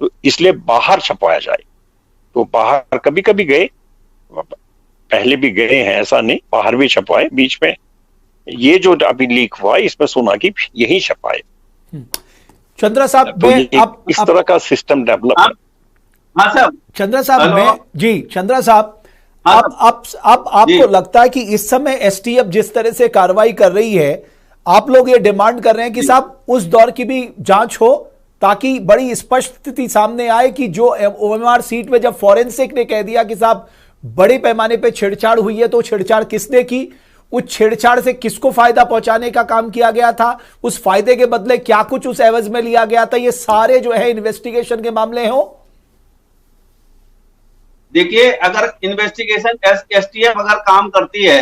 तो इसलिए बाहर छपवाया जाए। तो बाहर कभी कभी गए, पहले भी गए हैं, ऐसा नहीं, बाहर भी छपवाए। बीच में ये जो अभी लीक हुआ, इसमें सुना कि यही छपाए। चंद्रा साहब, तो इस तरह का सिस्टम डेवलप। हाँ साहब, चंद्रा साहब, मैं जी चंद्रा साहब, आपको लगता है कि इस समय एसटीएफ जिस तरह से कार्रवाई कर रही है, आप लोग ये डिमांड कर रहे हैं कि साहब उस दौर की भी जांच हो, ताकि बड़ी स्पष्ट स्थिति सामने आए कि जो ओएमआर सीट में जब फॉरेंसिक ने कह दिया कि साहब बड़े पैमाने पे छेड़छाड़ हुई है, तो छेड़छाड़ किसने की, उस छेड़छाड़ से किसको फायदा पहुंचाने का काम किया गया था, उस फायदे के बदले क्या कुछ उस एवज में लिया गया था, ये सारे जो है इन्वेस्टिगेशन के मामले हो। देखिए, अगर इन्वेस्टिगेशन एसटीएफ अगर काम करती है,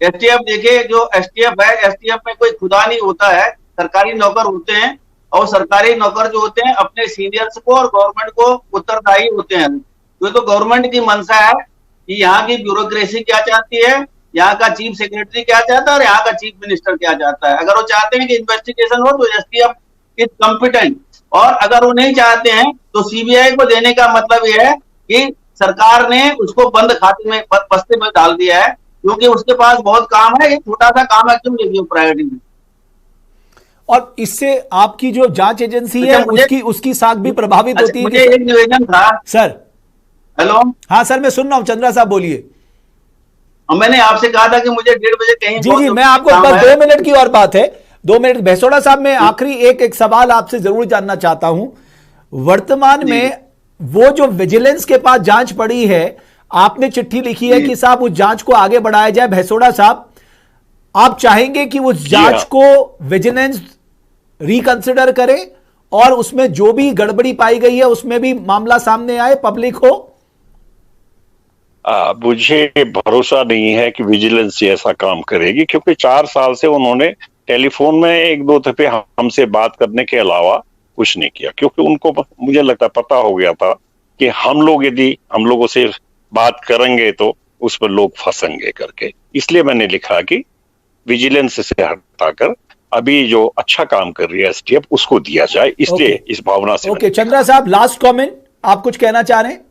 एसटीएफ देखिए, जो एसटीएफ है, एसटीएफ में कोई खुदा नहीं होता है, सरकारी नौकर होते हैं, और सरकारी नौकर जो होते हैं अपने सीनियर्स को और गवर्नमेंट को उत्तरदायी होते हैं। तो गवर्नमेंट की मंशा है कि यहाँ की ब्यूरोक्रेसी क्या चाहती है, यहाँ का चीफ सेक्रेटरी क्या चाहता है और यहाँ का चीफ मिनिस्टर क्या चाहता है। अगर वो चाहते हैं कि इन्वेस्टिगेशन हो तो एसटीएफ इज कॉम्पिटेंट, और अगर वो नहीं चाहते हैं तो सीबीआई को देने का मतलब यह है कि सरकार ने उसको बंद खाते में, बस्ते में डाल दिया है, क्योंकि उसके पास बहुत काम है। ये छोटा सा काम है, क्यों लेगी प्रायोरिटी में। और इससे आपकी जो जांच एजेंसी है उसकी साख भी प्रभावित होती है। मुझे एक निवेदन था सर। हेलो, हाँ सर, मैं सुन रहा हूं, चंद्रा साहब बोलिए। और मैंने आपसे कहा था कि मुझे 1:30 बजे कहीं जी, मैं आपको बस 2 मिनट की और बात है, 2 मिनट। भैसोड़ा साहब, मैं आखिरी एक सवाल आपसे जरूर जानना चाहता हूं। वर्तमान में वो जो विजिलेंस के पास जांच पड़ी है, आपने चिट्ठी लिखी है कि साहब उस जांच को आगे बढ़ाया जाए। भैसोड़ा साहब, आप चाहेंगे कि उस जांच को विजिलेंस रिकंसिडर करे और उसमें जो भी गड़बड़ी पाई गई है उसमें भी मामला सामने आए, पब्लिक हो? मुझे भरोसा नहीं है कि विजिलेंस ऐसा काम करेगी, क्योंकि 4 साल से उन्होंने टेलीफोन में 1-2 दफे हमसे बात करने के अलावा कुछ नहीं किया, क्योंकि उनको मुझे लगता पता हो गया था कि हम लोग यदि हम लोगों से बात करेंगे तो उस पर लोग फंसेंगे करके। इसलिए मैंने लिखा कि विजिलेंस से हटाकर अभी जो अच्छा काम कर रही है एसटीएफ उसको दिया जाए, इसलिए इस भावना से। ओके, चंद्रा साहब, लास्ट कमेंट, आप कुछ कहना चाह रहे हैं?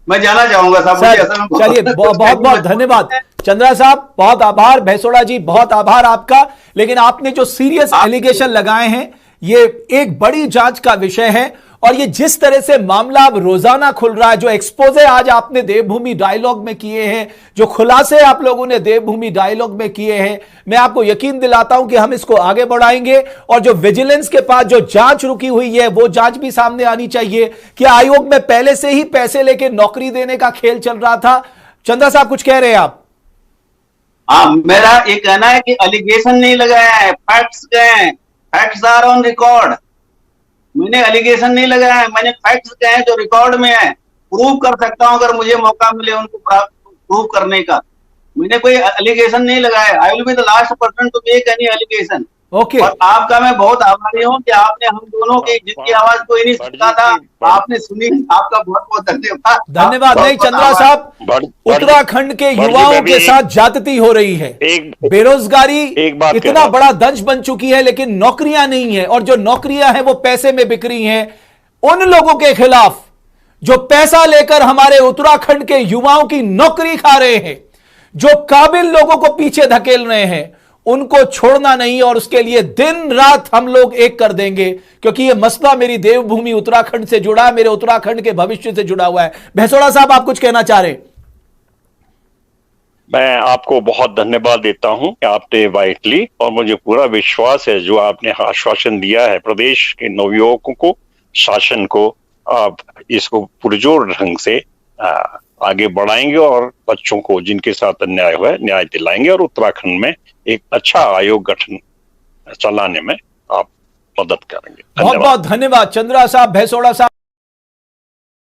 मैं जाना चाहूंगा साहब। चलिए, बहुत बहुत धन्यवाद चंद्रा साहब, बहुत आभार। भैसोड़ा जी, बहुत आभार आपका। लेकिन आपने जो सीरियस एलिगेशन लगाए हैं, ये एक बड़ी जांच का विषय है, और ये जिस तरह से मामला अब रोजाना खुल रहा है, जो एक्सपोजे आज आपने देवभूमि डायलॉग में किए हैं, जो खुलासे आप लोगों ने देवभूमि डायलॉग में किए हैं, मैं आपको यकीन दिलाता हूं कि हम इसको आगे बढ़ाएंगे। और जो विजिलेंस के पास जो जांच रुकी हुई है, वो जांच भी सामने आनी चाहिए कि आयोग में पहले से ही पैसे लेके नौकरी देने का खेल चल रहा था। चंद्रा साहब, कुछ कह रहे हैं आप? हाँ, मेरा ये कहना है कि एलिगेशन नहीं लगाया है, फैक्ट्स गए हैं, फैक्ट्स आर ऑन रिकॉर्ड। मैंने एलिगेशन नहीं लगाया है, मैंने फैक्ट्स कहे हैं जो रिकॉर्ड में है, प्रूव कर सकता हूं अगर मुझे मौका मिले उनको प्रूव करने का। मैंने कोई एलिगेशन नहीं लगाया। I will be the last person to make any allegation. Okay, और आपका मैं बहुत आभारी हूं कि आपने हम दोनों की, जिनकी आवाज कोई नहीं सुनता था, आपने सुनी। आपका बहुत बहुत धन्यवाद। धन्यवाद। नहीं चंद्रा साहब, उत्तराखंड के युवाओं के साथ ज्यादती हो रही है, बेरोजगारी इतना बड़ा दंश बन चुकी है, लेकिन नौकरियां नहीं है, और जो नौकरियां हैं वो पैसे में बिक रही हैं। उन लोगों के खिलाफ जो पैसा लेकर हमारे उत्तराखंड के युवाओं की नौकरी खा रहे हैं, जो काबिल लोगों को पीछे धकेल रहे हैं, उनको छोड़ना नहीं, और उसके लिए दिन रात हम लोग एक कर देंगे, क्योंकि यह मसला मेरी देवभूमि उत्तराखंड से जुड़ा है, मेरे उत्तराखंड के भविष्य से जुड़ा हुआ है। भैसोड़ा साहब, आप कुछ कहना चाह रहे हैं? मैं आपको बहुत धन्यवाद देता हूं कि आपने वाइटली, और मुझे पूरा विश्वास है जो आपने आश्वासन दिया है प्रदेश के नवयुवकों को, शासन को, आप इसको पुरजोर ढंग से आगे बढ़ाएंगे और बच्चों को जिनके साथ अन्याय हुआ है न्याय दिलाएंगे, और उत्तराखंड में एक अच्छा आयोग गठन चलाने में आप मदद करेंगे। बहुत बहुत धन्यवाद चंद्रा साहब, भैसोड़ा साहब।